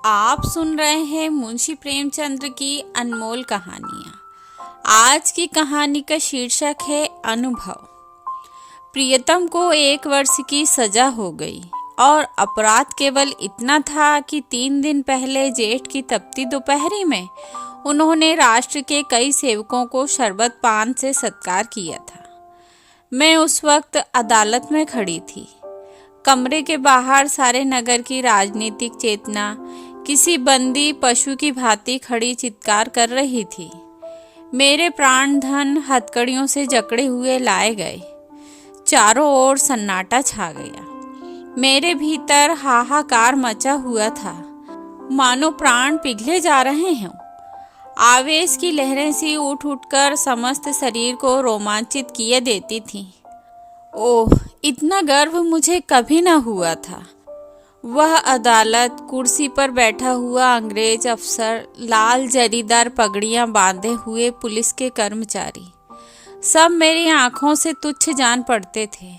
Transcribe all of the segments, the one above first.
आप सुन रहे हैं मुंशी प्रेमचंद्र की अनमोल कहानियाँ। आज की कहानी का शीर्षक है अनुभव। प्रियतम को 1 वर्ष की सजा हो गई और अपराध केवल इतना था कि 3 दिन पहले जेठ की तपती दोपहरी में उन्होंने राष्ट्र के कई सेवकों को शरबत पान से सत्कार किया था। मैं उस वक्त अदालत में खड़ी थी। कमरे के बाहर सारे नगर की राजनीतिक चेतना किसी बंदी पशु की भांति खड़ी चित्कार कर रही थी। मेरे प्राण धन हथकड़ियों से जकड़े हुए लाए गए। चारों ओर सन्नाटा छा गया। मेरे भीतर हाहाकार मचा हुआ था, मानो प्राण पिघले जा रहे हों। आवेश की लहरें सी उठ उठकर समस्त शरीर को रोमांचित किए देती थीं। ओह, इतना गर्व मुझे कभी न हुआ था। वह अदालत, कुर्सी पर बैठा हुआ अंग्रेज अफसर, लाल जरीदार पगड़ियां बांधे हुए पुलिस के कर्मचारी, सब मेरी आंखों से तुच्छ जान पड़ते थे।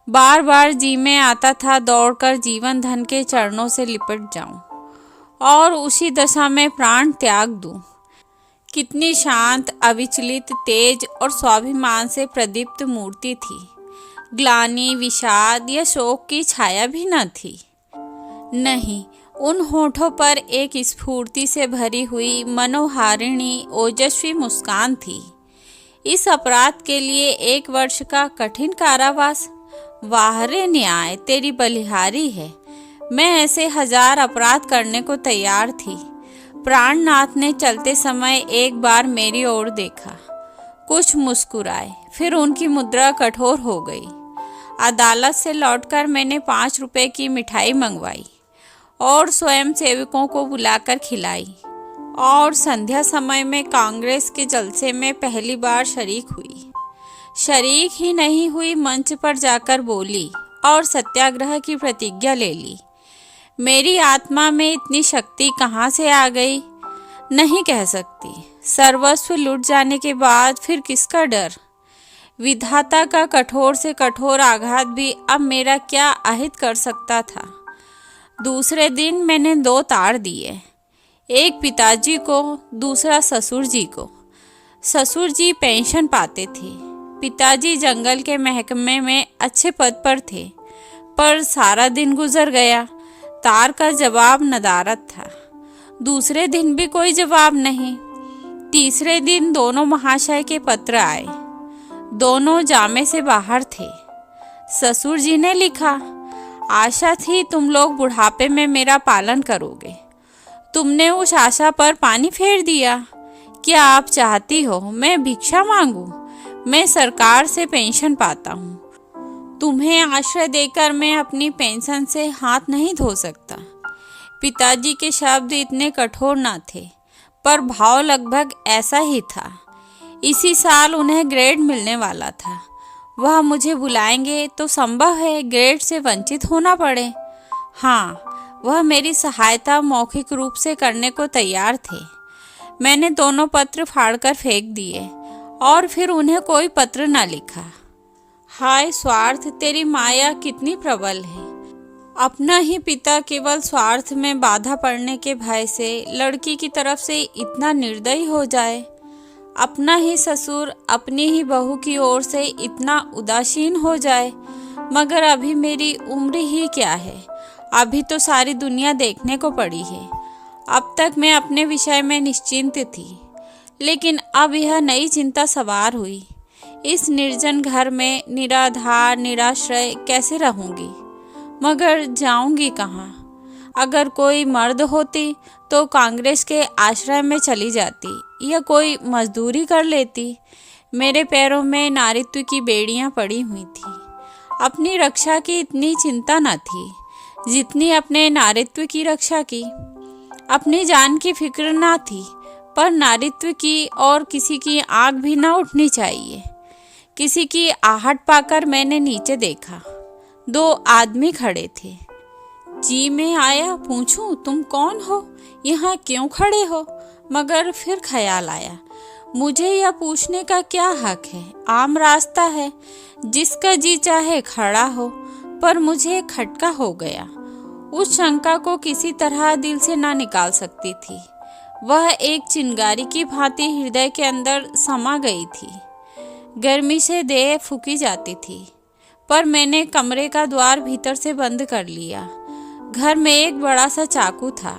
बार बार जी में आता था दौड़कर जीवन धन के चरणों से लिपट जाऊं और उसी दशा में प्राण त्याग दूं। कितनी शांत, अविचलित, तेज और स्वाभिमान से प्रदीप्त मूर्ति थी। ग्लानि, विषाद या शोक की छाया भी न थी। नहीं, उन होठों पर एक स्फूर्ति से भरी हुई मनोहारिणी ओजस्वी मुस्कान थी। इस अपराध के लिए 1 वर्ष का कठिन कारावास? वाह रे न्याय, तेरी बलिहारी है। मैं ऐसे 1000 अपराध करने को तैयार थी। प्राणनाथ ने चलते समय एक बार मेरी ओर देखा, कुछ मुस्कुराए, फिर उनकी मुद्रा कठोर हो गई। अदालत से लौटकर मैंने 5 रुपए की मिठाई मंगवाई और स्वयं सेवकों को बुलाकर खिलाई और संध्या समय में कांग्रेस के जलसे में पहली बार शरीक हुई। शरीक ही नहीं हुई, मंच पर जाकर बोली और सत्याग्रह की प्रतिज्ञा ले ली। मेरी आत्मा में इतनी शक्ति कहाँ से आ गई, नहीं कह सकती। सर्वस्व लुट जाने के बाद फिर किसका डर? विधाता का कठोर से कठोर आघात भी अब मेरा क्या अहित कर सकता था। दूसरे दिन मैंने 2 तार दिए, एक पिताजी को, दूसरा ससुर जी को। ससुर जी पेंशन पाते थे, पिताजी जंगल के महकमे में अच्छे पद पर थे। पर सारा दिन गुजर गया, तार का जवाब नदारद था। दूसरे दिन भी कोई जवाब नहीं। तीसरे दिन दोनों महाशय के पत्र आए। दोनों जामे से बाहर थे। ससुर जी ने लिखा, आशा थी तुम लोग बुढ़ापे में मेरा पालन करोगे। तुमने उस आशा पर पानी फेर दिया। क्या आप चाहती हो मैं भिक्षा मांगू? मैं सरकार से पेंशन पाता हूँ। तुम्हें आश्रय देकर मैं अपनी पेंशन से हाथ नहीं धो सकता। पिताजी के शब्द इतने कठोर न थे, पर भाव लगभग ऐसा ही था। इसी साल उन्हें ग्रेड मिलने वाला था। वह मुझे बुलाएंगे तो संभव है ग्रेड से वंचित होना पड़े। हाँ, वह मेरी सहायता मौखिक रूप से करने को तैयार थे। मैंने दोनों पत्र फाड़कर फेंक दिए और फिर उन्हें कोई पत्र न लिखा। हाय स्वार्थ, तेरी माया कितनी प्रबल है। अपना ही पिता केवल स्वार्थ में बाधा पड़ने के भय से लड़की की तरफ से इतना निर्दयी हो जाए। अपना ही ससुर अपनी ही बहू की ओर से इतना उदासीन हो जाए। मगर अभी मेरी उम्र ही क्या है, अभी तो सारी दुनिया देखने को पड़ी है। अब तक मैं अपने विषय में निश्चिंत थी, लेकिन अब यह नई चिंता सवार हुई। इस निर्जन घर में निराधार निराश्रय कैसे रहूंगी? मगर जाऊंगी कहाँ? अगर कोई मर्द होती तो कांग्रेस के आश्रय में चली जाती या कोई मजदूरी कर लेती। मेरे पैरों में नारित्व की बेड़ियां पड़ी हुई थी। अपनी रक्षा की इतनी चिंता न थी जितनी अपने नारित्व की रक्षा की। अपनी जान की फिक्र न थी, पर नारित्व की और किसी की आंख भी न उठनी चाहिए। किसी की आहट पाकर मैंने नीचे देखा। 2 आदमी खड़े थे। जी में आया पूछूं तुम कौन हो, यहाँ क्यों खड़े हो? मगर फिर ख्याल आया, मुझे यह पूछने का क्या हक है? आम रास्ता है, जिसका जी चाहे खड़ा हो। पर मुझे खटका हो गया। उस शंका को किसी तरह दिल से ना निकाल सकती थी। वह एक चिंगारी की भांति हृदय के अंदर समा गई थी। गर्मी से देह फूकी जाती थी, पर मैंने कमरे का द्वार भीतर से बंद कर लिया। घर में एक बड़ा सा चाकू था,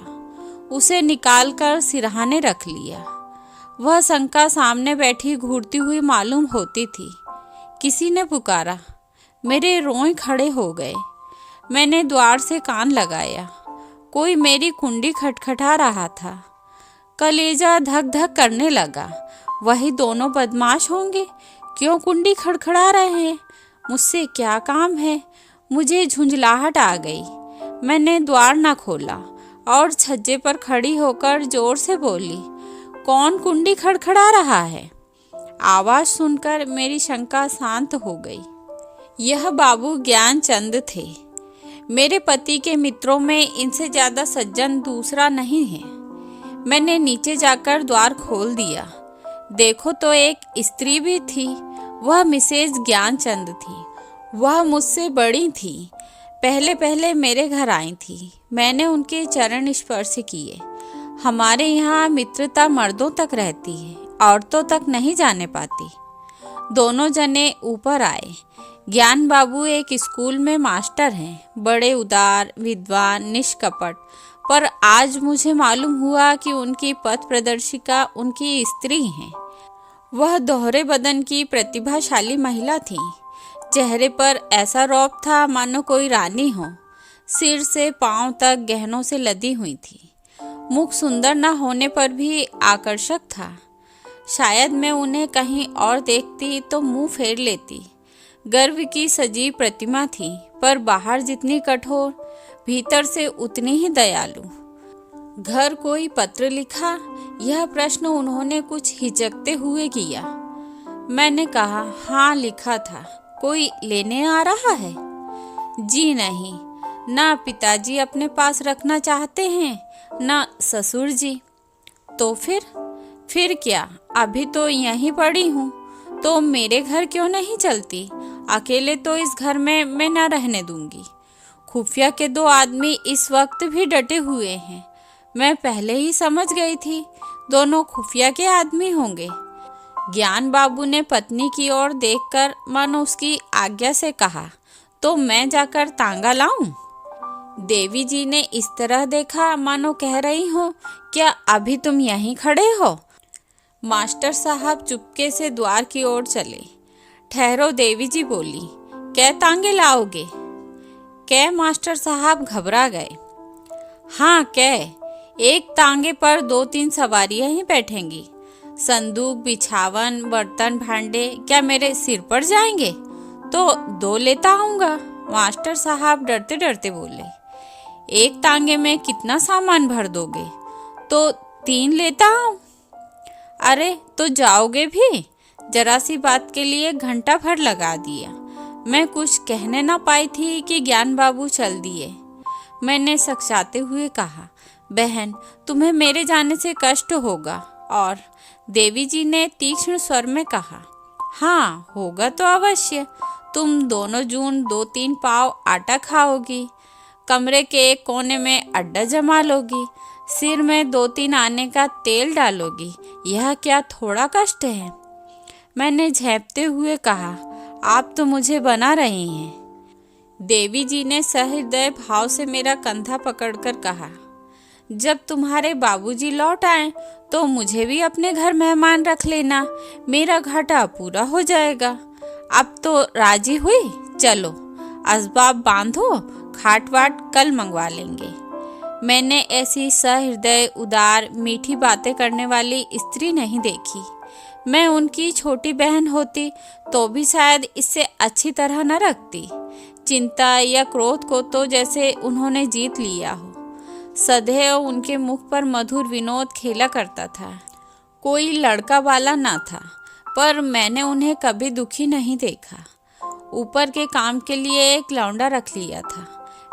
उसे निकालकर सिरहाने रख लिया। वह शंका सामने बैठी घूरती हुई मालूम होती थी। किसी ने पुकारा। मेरे रोए खड़े हो गए। मैंने द्वार से कान लगाया। कोई मेरी कुंडी खटखटा रहा था। कलेजा धक धक करने लगा। वही दोनों बदमाश होंगे, क्यों कुंडी खड़खड़ा रहे हैं? मुझसे क्या काम है? मुझे झुंझलाहट आ गई। मैंने द्वार न खोला और छज्जे पर खड़ी होकर जोर से बोली, कौन कुंडी खड़खड़ा रहा है? आवाज सुनकर मेरी शंका शांत हो गई। यह बाबू ज्ञानचंद थे। मेरे पति के मित्रों में इनसे ज्यादा सज्जन दूसरा नहीं है। मैंने नीचे जाकर द्वार खोल दिया। देखो तो एक स्त्री भी थी। वह मिसेज ज्ञानचंद थी। वह मुझसे बड़ी थी। पहले पहले मेरे घर आई थी। मैंने उनके चरण स्पर्श किए। हमारे यहाँ मित्रता मर्दों तक रहती है, औरतों तक नहीं जाने पाती। दोनों जने ऊपर आए। ज्ञान बाबू एक स्कूल में मास्टर हैं, बड़े उदार, विद्वान, निष्कपट। पर आज मुझे मालूम हुआ कि उनकी पथ प्रदर्शिका उनकी स्त्री हैं। वह दोहरे बदन की प्रतिभाशाली महिला थी। चेहरे पर ऐसा रौब था मानो कोई रानी हो। सिर से पांव तक गहनों से लदी हुई थी। मुख सुंदर न होने पर भी आकर्षक था। शायद मैं उन्हें कहीं और देखती तो मुंह फेर लेती। गर्व की सजीव प्रतिमा थी, पर बाहर जितनी कठोर, भीतर से उतनी ही दयालु। घर कोई पत्र लिखा? यह प्रश्न उन्होंने कुछ हिचकते हुए किया। मैंने कहा, हाँ लिखा था। कोई लेने आ रहा है? जी नहीं, ना पिताजी अपने पास रखना चाहते हैं, ना ससुर जी। तो फिर क्या? अभी तो यहीं पड़ी हूँ, तो मेरे घर क्यों नहीं चलती? अकेले तो इस घर में मैं न रहने दूंगी। खुफिया के 2 आदमी इस वक्त भी डटे हुए हैं। मैं पहले ही समझ गई थी, दोनों खुफिया के आदमी होंगे। ज्ञान बाबू ने पत्नी की ओर देखकर मानो उसकी आज्ञा से कहा, तो मैं जाकर तांगा लाऊं? देवी जी ने इस तरह देखा मानो कह रही हो, क्या अभी तुम यहीं खड़े हो? मास्टर साहब चुपके से द्वार की ओर चले। ठहरो, देवी जी बोली, कै तांगे लाओगे? कै मास्टर साहब घबरा गए। हाँ कै, एक तांगे पर 2-3 सवारियां ही बैठेंगी। संदूक, बिछावन, बर्तन, भांडे क्या मेरे सिर पर जाएंगे? तो 2 लेता आऊंगा। मास्टर साहब डरते डरते बोले, एक तांगे में कितना सामान भर दोगे? तो 3 लेता आऊं। अरे तो जाओगे भी? जरा सी बात के लिए घंटा भर लगा दिया। मैं कुछ कहने ना पाई थी कि ज्ञान बाबू चल दिए। मैंने सकसाते हुए कहा, बहन तुम्हें मेरे जाने से कष्ट होगा। और देवी जी ने तीक्ष्ण स्वर में कहा, हाँ होगा तो अवश्य। तुम दोनों जून 2-3 पाव आटा खाओगी, कमरे के एक कोने में अड्डा जमा लोगी, सिर में 2-3 आने का तेल डालोगी। यह क्या थोड़ा कष्ट है? मैंने झेंपते हुए कहा, आप तो मुझे बना रही हैं। देवी जी ने सहृदय भाव से मेरा कंधा पकड़कर कहा, जब तुम्हारे बाबूजी लौट आए तो मुझे भी अपने घर मेहमान रख लेना, मेरा घाटा पूरा हो जाएगा। अब तो राजी हुई? चलो असबाब बांधो, खाट वाट कल मंगवा लेंगे। मैंने ऐसी सहृदय, उदार, मीठी बातें करने वाली स्त्री नहीं देखी। मैं उनकी छोटी बहन होती तो भी शायद इससे अच्छी तरह न रखती। चिंता या क्रोध को तो जैसे उन्होंने जीत लिया हो। सदैव उनके मुख पर मधुर विनोद खेला करता था। कोई लड़का वाला ना था, पर मैंने उन्हें कभी दुखी नहीं देखा। ऊपर के काम के लिए एक लौंडा रख लिया था,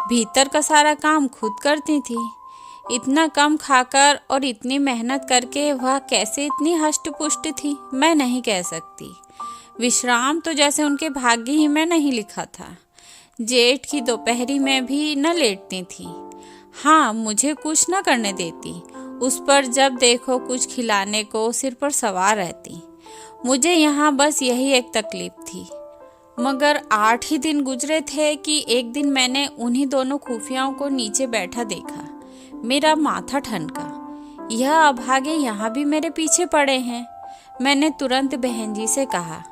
भीतर का सारा काम खुद करती थी। इतना कम खाकर और इतनी मेहनत करके वह कैसे इतनी हष्ट पुष्ट थी, मैं नहीं कह सकती। विश्राम तो जैसे उनके भाग्य ही में नहीं लिखा था। जेठ की दोपहरी में भी न लेटती थी। हाँ, मुझे कुछ न करने देती। उस पर जब देखो कुछ खिलाने को सिर पर सवार रहती। मुझे यहाँ बस यही एक तकलीफ थी। मगर 8 ही दिन गुजरे थे कि एक दिन मैंने उन्हीं दोनों खुफियाओं को नीचे बैठा देखा। मेरा माथा ठनका। यह अभागे यहाँ भी मेरे पीछे पड़े हैं। मैंने तुरंत बहन जी से कहा,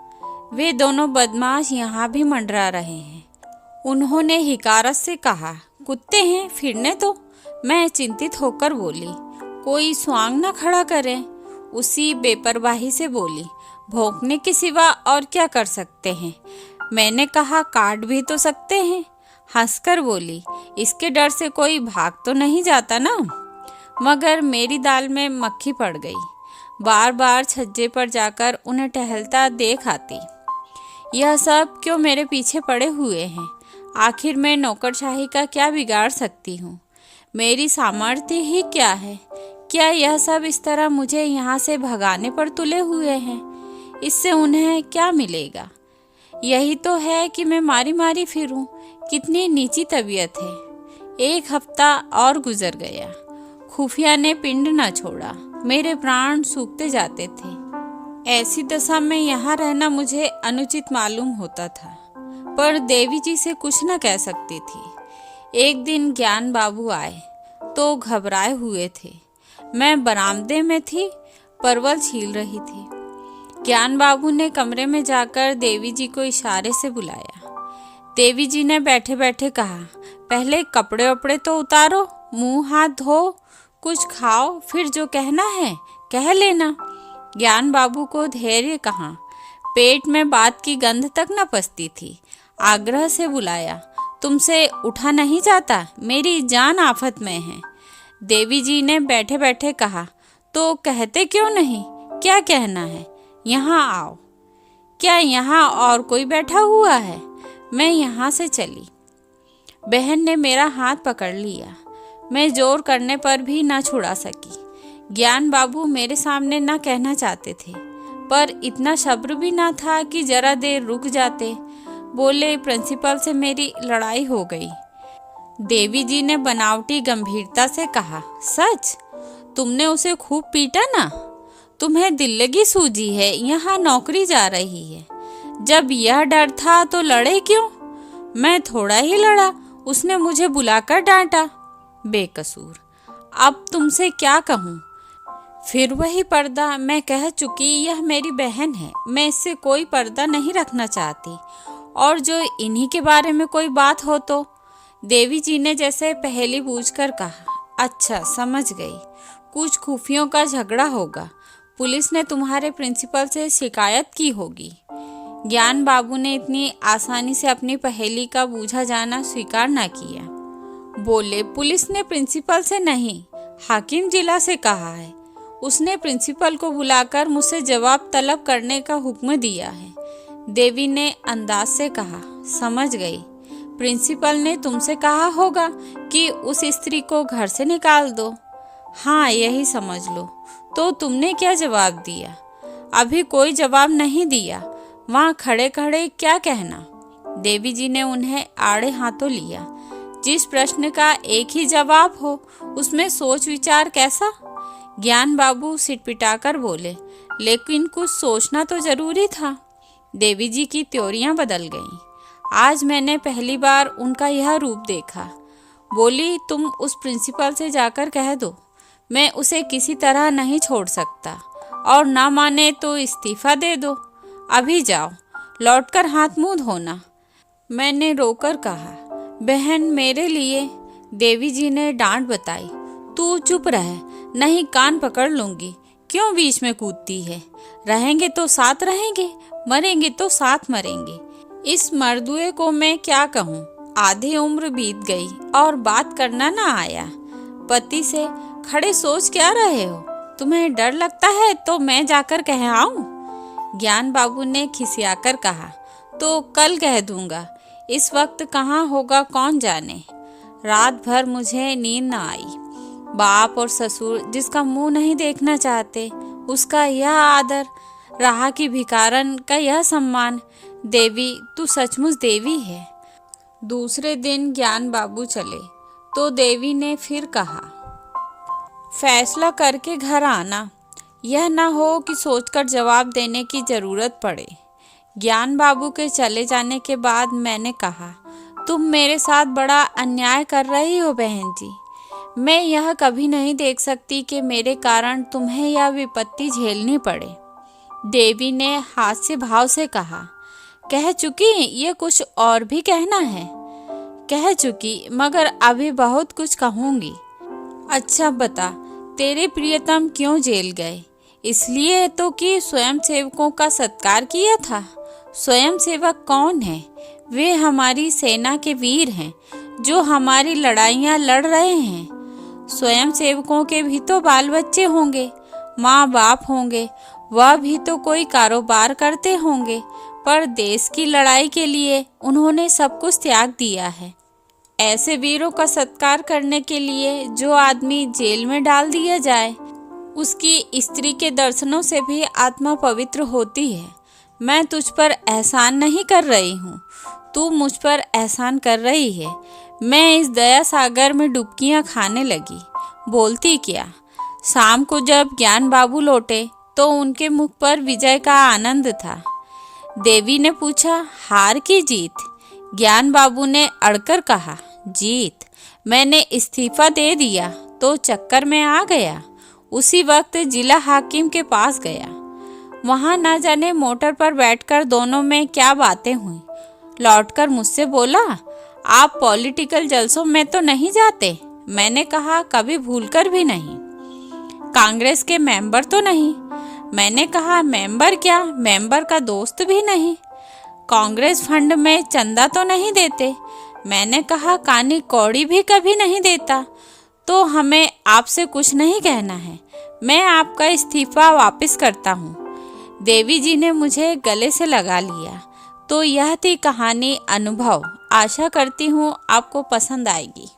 वे दोनों बदमाश यहाँ भी मंडरा रहे हैं। उन्होंने हिकारत से कहा, कुत्ते हैं, फिरने दो। मैं चिंतित होकर बोली, कोई स्वांग न खड़ा करे। उसी बेपरवाही से बोली, भौंकने के सिवा और क्या कर सकते हैं। मैंने कहा, काट भी तो सकते हैं। हंसकर बोली, इसके डर से कोई भाग तो नहीं जाता ना। मगर मेरी दाल में मक्खी पड़ गई। बार बार छज्जे पर जाकर उन्हें टहलता देख आती। यह सब क्यों मेरे पीछे पड़े हुए हैं। आखिर मैं नौकरशाही का क्या बिगाड़ सकती हूँ। मेरी सामर्थ्य ही क्या है। क्या यह सब इस तरह मुझे यहाँ से भगाने पर तुले हुए हैं। इससे उन्हें क्या मिलेगा। यही तो है कि मैं मारी मारी फिरूं। कितनी नीची तबीयत है। 1 हफ्ता और गुजर गया। खुफिया ने पिंड न छोड़ा। मेरे प्राण सूखते जाते थे। ऐसी दशा में यहाँ रहना मुझे अनुचित मालूम होता था, पर देवी जी से कुछ न कह सकती थी। एक दिन ज्ञान बाबू आए तो घबराए हुए थे। मैं बरामदे में थी, परवल छील रही थी। ज्ञान बाबू ने कमरे में जाकर देवी जी को इशारे से बुलाया। देवी जी ने बैठे बैठे कहा, पहले कपड़े वपड़े तो उतारो, मुंह हाथ धो, कुछ खाओ, फिर जो कहना है कह लेना। ज्ञान बाबू को धैर्य कहाँ। पेट में बात की गंध तक न पचती थी। आग्रह से बुलाया, तुमसे उठा नहीं जाता, मेरी जान आफत में है। देवी जी ने बैठे बैठे कहा, तो कहते क्यों नहीं, क्या कहना है, यहाँ आओ। क्या यहाँ और कोई बैठा हुआ है। मैं यहाँ से चली। बहन ने मेरा हाथ पकड़ लिया। मैं जोर करने पर भी न छुड़ा सकी। ज्ञान बाबू मेरे सामने न कहना चाहते थे, पर इतना सब्र भी न था कि जरा देर रुक जाते। बोले, प्रिंसिपल से मेरी लड़ाई हो गई। देवी जी ने बनावटी गंभीरता से कहा, सच, तुमने उसे खूब पीटा ना। तुम्हें दिल लगी सूझी है, यहाँ नौकरी जा रही है। जब यह डर था तो लड़े क्यों। मैं थोड़ा ही लड़ा, उसने मुझे बुलाकर डांटा। बेकसूर। अब तुमसे क्या कहूँ। फिर वही पर्दा। मैं कह चुकी, यह मेरी बहन है, मैं इससे कोई पर्दा नहीं रखना चाहती। और जो इन्हीं के बारे में कोई बात हो तो। देवी जी ने जैसे पहेली पूछकर कहा, अच्छा समझ गई, कुछ खुफियों का झगड़ा होगा। पुलिस ने तुम्हारे प्रिंसिपल से शिकायत की होगी। ज्ञान बाबू ने इतनी आसानी से अपनी पहेली का बूझा जाना स्वीकार न किया। बोले, पुलिस ने प्रिंसिपल से नहीं, हाकिम जिला से कहा है। उसने प्रिंसिपल को बुलाकर मुझसे जवाब तलब करने का हुक्म दिया है। देवी ने अंदाज से कहा, समझ गई। प्रिंसिपल ने तुमसे कहा होगा कि उस स्त्री को घर से निकाल दो। हाँ, यही समझ लो। तो तुमने क्या जवाब दिया। अभी कोई जवाब नहीं दिया। वहाँ खड़े खड़े क्या कहना। देवी जी ने उन्हें आड़े हाथों लिया। जिस प्रश्न का एक ही जवाब हो, उसमें सोच विचार कैसा। ज्ञान बाबू सिटपिटाकर बोले, लेकिन कुछ सोचना तो जरूरी था। देवी जी की त्योरियां बदल गईं। आज मैंने पहली बार उनका यह रूप देखा। बोली, तुम उस प्रिंसिपल से जाकर कह दो, मैं उसे किसी तरह नहीं छोड़ सकता, और ना माने तो इस्तीफा दे दो। अभी जाओ, लौटकर हाथ मुंह धोना। मैंने रोकर कहा, बहन मेरे लिए। देवी जी ने डांट बताई, तू चुप रह, नहीं कान पकड़ लूंगी। क्यों बीच में कूदती है। रहेंगे तो साथ रहेंगे, मरेंगे तो साथ मरेंगे। इस मर्दुए को मैं क्या कहूँ। आधी उम्र बीत गई और बात करना ना आया। पति से खड़े सोच क्या रहे हो। तुम्हें डर लगता है तो मैं जाकर कह आऊं। ज्ञान बाबू ने खिसियाकर कहा, तो कल कह दूंगा। इस वक्त कहाँ होगा कौन जाने। रात भर मुझे नींद न आई। बाप और ससुर जिसका मुंह नहीं देखना चाहते, उसका यह आदर, राह की भिखारन का यह सम्मान। देवी, तू सचमुच देवी है। दूसरे दिन ज्ञान बाबू चले। तो देवी ने फिर कहा, फैसला करके घर आना, यह न हो कि सोचकर जवाब देने की जरूरत पड़े। ज्ञान बाबू के चले जाने के बाद मैंने कहा, तुम मेरे साथ बड़ा अन्याय कर रही हो बहन जी। मैं यह कभी नहीं देख सकती कि मेरे कारण तुम्हें यह विपत्ति झेलनी पड़े। देवी ने हास्य भाव से कहा, कह चुकी, ये कुछ और भी कहना है? कह चुकी, मगर अभी बहुत कुछ कहूँगी। अच्छा बता, तेरे प्रियतम क्यों जेल गए? इसलिए तो कि स्वयंसेवकों का सत्कार किया था। स्वयंसेवक कौन है? वे हमारी सेना के वीर हैं जो हमारी लड़ाइयाँ लड़ रहे हैं। स्वयंसेवकों के भी तो बाल बच्चे होंगे, माँ बाप होंगे, वह भी तो कोई कारोबार करते होंगे, पर देश की लड़ाई के लिए उन्होंने सब कुछ त्याग दिया है। ऐसे वीरों का सत्कार करने के लिए जो आदमी जेल में डाल दिया जाए, उसकी स्त्री के दर्शनों से भी आत्मा पवित्र होती है। मैं तुझ पर एहसान नहीं कर रही हूँ, तू मुझ पर एहसान कर रही है। मैं इस दया सागर में डुबकियाँ खाने लगी। बोलती क्या? शाम को जब ज्ञान बाबू लौटे तो उनके मुख पर विजय का आनंद था। देवी ने पूछा, हार की जीत? ज्ञान बाबू ने अड़कर कहा, जीत। मैंने इस्तीफा दे दिया तो चक्कर में आ गया। उसी वक्त जिला हाकिम के पास गया। वहाँ न जाने मोटर पर बैठकर दोनों में क्या बातें हुई। लौटकर मुझसे बोला, आप पॉलिटिकल जलसों में तो नहीं जाते? मैंने कहा, कभी भूलकर भी नहीं। कांग्रेस के मेंबर तो नहीं? मैंने कहा, मेंबर क्या, मेंबर का दोस्त भी नहीं। कांग्रेस फंड में चंदा तो नहीं देते? मैंने कहा, कानी कौड़ी भी कभी नहीं देता। तो हमें आपसे कुछ नहीं कहना है। मैं आपका इस्तीफा वापस करता हूँ। देवी जी ने मुझे गले से लगा लिया। तो यह थी कहानी अनुभव। आशा करती हूँ आपको पसंद आएगी।